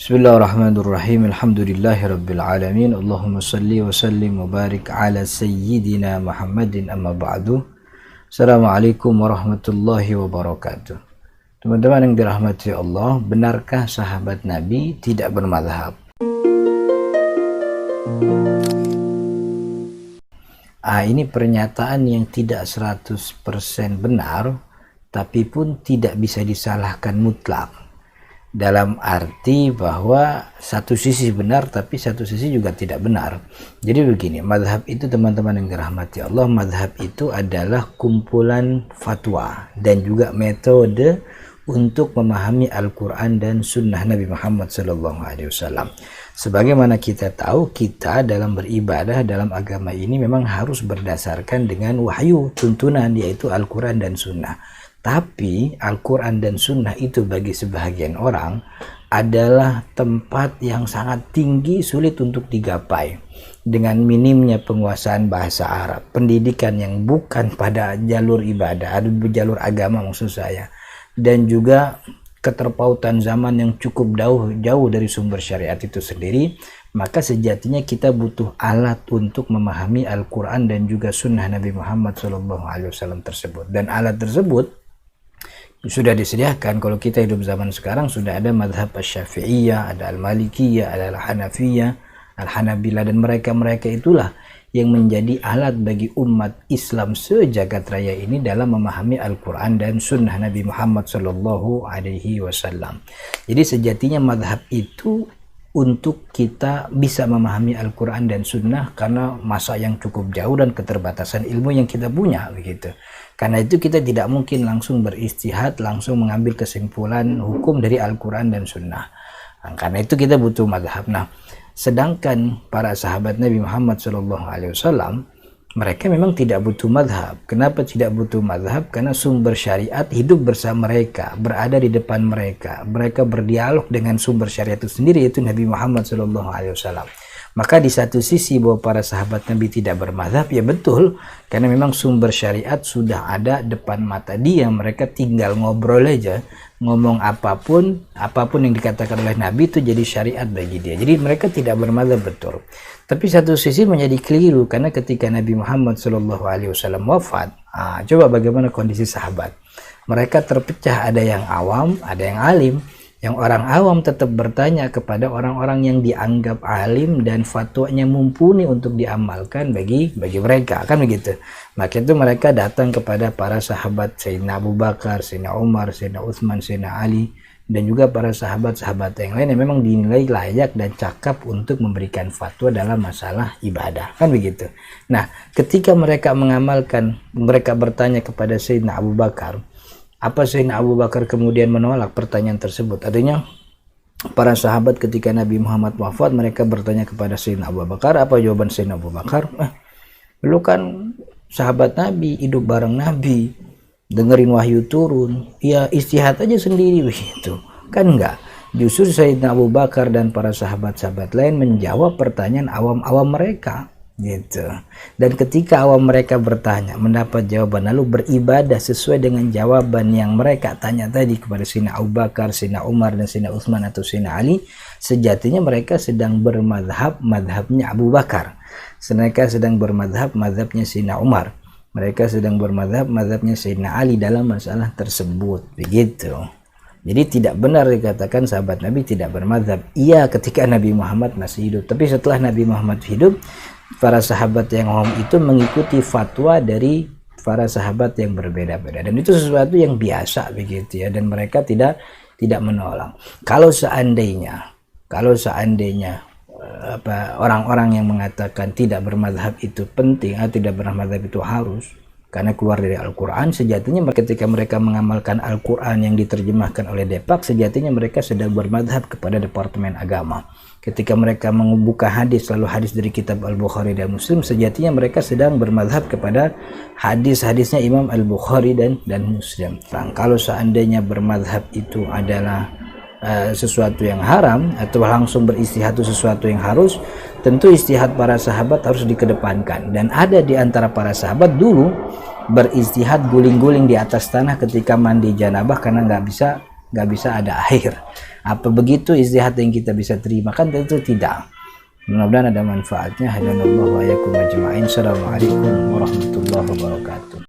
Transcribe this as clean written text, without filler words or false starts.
Bismillahirrahmanirrahim. Alhamdulillahirabbil alamin. Allahumma shalli wa sallim wa barik ala sayyidina Muhammadin amma ba'du. Assalamualaikum warahmatullahi wabarakatuh. Teman-teman yang dirahmati Allah, benarkah sahabat Nabi tidak bermadzhab? Ini pernyataan yang tidak 100% benar, tapi pun tidak bisa disalahkan mutlak. Dalam arti bahwa satu sisi benar tapi satu sisi juga tidak benar. Jadi begini, mazhab itu teman-teman yang dirahmati Allah, mazhab itu adalah kumpulan fatwa dan juga metode untuk memahami Al-Quran dan Sunnah Nabi Muhammad SAW. Sebagaimana kita tahu, kita dalam beribadah dalam agama ini memang harus berdasarkan dengan wahyu, tuntunan, yaitu Al-Quran dan Sunnah. Tapi Al-Quran dan Sunnah itu bagi sebahagian orang adalah tempat yang sangat tinggi, sulit untuk digapai. Dengan minimnya penguasaan bahasa Arab, pendidikan yang bukan pada jalur ibadah, ada jalur agama maksud saya, dan juga keterpautan zaman yang cukup jauh dari sumber syariat itu sendiri, maka sejatinya kita butuh alat untuk memahami Al-Quran dan juga Sunnah Nabi Muhammad SAW tersebut. Dan alat tersebut sudah disediakan. Kalau kita hidup zaman sekarang sudah ada mazhab Asy-Syafi'iyah, ada Al-Malikiyah, ada Al-Hanafiyah, Al-Hanabilah, dan mereka itulah yang menjadi alat bagi umat Islam sejagat raya ini dalam memahami Al-Quran dan Sunnah Nabi Muhammad SAW. Jadi sejatinya mazhab itu untuk kita bisa memahami Al-Quran dan Sunnah karena masa yang cukup jauh dan keterbatasan ilmu yang kita punya, begitu. Karena itu kita tidak mungkin langsung beristihad, langsung mengambil kesimpulan hukum dari Al-Quran dan Sunnah. Karena itu kita butuh mazhab. Nah, sedangkan para sahabat Nabi Muhammad SAW, mereka memang tidak butuh mazhab. Kenapa tidak butuh mazhab? Karena sumber syariat hidup bersama mereka, berada di depan mereka. Mereka berdialog dengan sumber syariat itu sendiri, yaitu Nabi Muhammad SAW. Maka di satu sisi bahwa para sahabat Nabi tidak bermazhab, ya betul, karena memang sumber syariat sudah ada depan mata dia. Mereka tinggal ngobrol aja, ngomong apapun yang dikatakan oleh Nabi itu jadi syariat bagi dia. Jadi mereka tidak bermazhab, betul. Tapi satu sisi menjadi keliru, karena ketika Nabi Muhammad SAW wafat, coba bagaimana kondisi sahabat. Mereka terpecah, ada yang awam, ada yang alim. Yang orang awam tetap bertanya kepada orang-orang yang dianggap alim dan fatwanya mumpuni untuk diamalkan bagi mereka, kan begitu. Maka itu mereka datang kepada para sahabat Sayyidina Abu Bakar, Sayyidina Umar, Sayyidina Utsman, Sayyidina Ali, dan juga para sahabat-sahabat yang lain yang memang dinilai layak dan cakap untuk memberikan fatwa dalam masalah ibadah, kan begitu. Nah, ketika mereka mengamalkan, mereka bertanya kepada Sayyidina Abu Bakar, apa Sayyidina Abu Bakar kemudian menolak pertanyaan tersebut? Artinya para sahabat ketika Nabi Muhammad wafat, mereka bertanya kepada Sayyidina Abu Bakar. Apa jawaban Sayyidina Abu Bakar? Lu kan sahabat Nabi, hidup bareng Nabi, dengerin wahyu turun, ya istihad aja sendiri begitu. Kan enggak. Justru Sayyidina Abu Bakar dan para sahabat-sahabat lain menjawab pertanyaan awam-awam mereka, gitu. Dan ketika awam mereka bertanya, mendapat jawaban, lalu beribadah sesuai dengan jawaban yang mereka tanya tadi kepada Sayyidina Abu Bakar, Sayyidina Umar, dan Sayyidina Utsman atau Sayyidina Ali, sejatinya mereka sedang bermadhab, madhabnya Abu Bakar. Mereka sedang bermadhab, madhabnya Sayyidina Umar. Mereka sedang bermadhab, madhabnya Sayyidina Ali dalam masalah tersebut, begitu. Jadi tidak benar dikatakan sahabat Nabi tidak bermadhab. Iya, ketika Nabi Muhammad masih hidup. Tapi setelah Nabi Muhammad hidup, para sahabat yang umum itu mengikuti fatwa dari para sahabat yang berbeda-beda, dan itu sesuatu yang biasa, begitu ya. Dan mereka tidak menolak. Kalau seandainya orang-orang yang mengatakan tidak bermadhab itu penting atau tidak bermadhab itu harus karena keluar dari Al-Quran, sejatinya ketika mereka mengamalkan Al-Quran yang diterjemahkan oleh Depak, sejatinya mereka sedang bermadhab kepada Departemen Agama. Ketika mereka membuka hadis, lalu hadis dari kitab Al-Bukhari dan Muslim, sejatinya mereka sedang bermadhab kepada hadis-hadisnya Imam Al-Bukhari dan Muslim. Kalau seandainya bermadhab itu adalah sesuatu yang haram atau langsung beristihad itu sesuatu yang harus, tentu istihad para sahabat harus dikedepankan. Dan ada di antara para sahabat dulu beristihad guling-guling di atas tanah ketika mandi janabah karena nggak bisa nggak bisa ada air. Apa begitu istihad yang kita bisa terima? Kan tentu tidak. Mudah-mudahan ada manfaatnya. Hadanallahu wa iyyakum ajma'in. Assalamualaikum warahmatullahi wabarakatuh.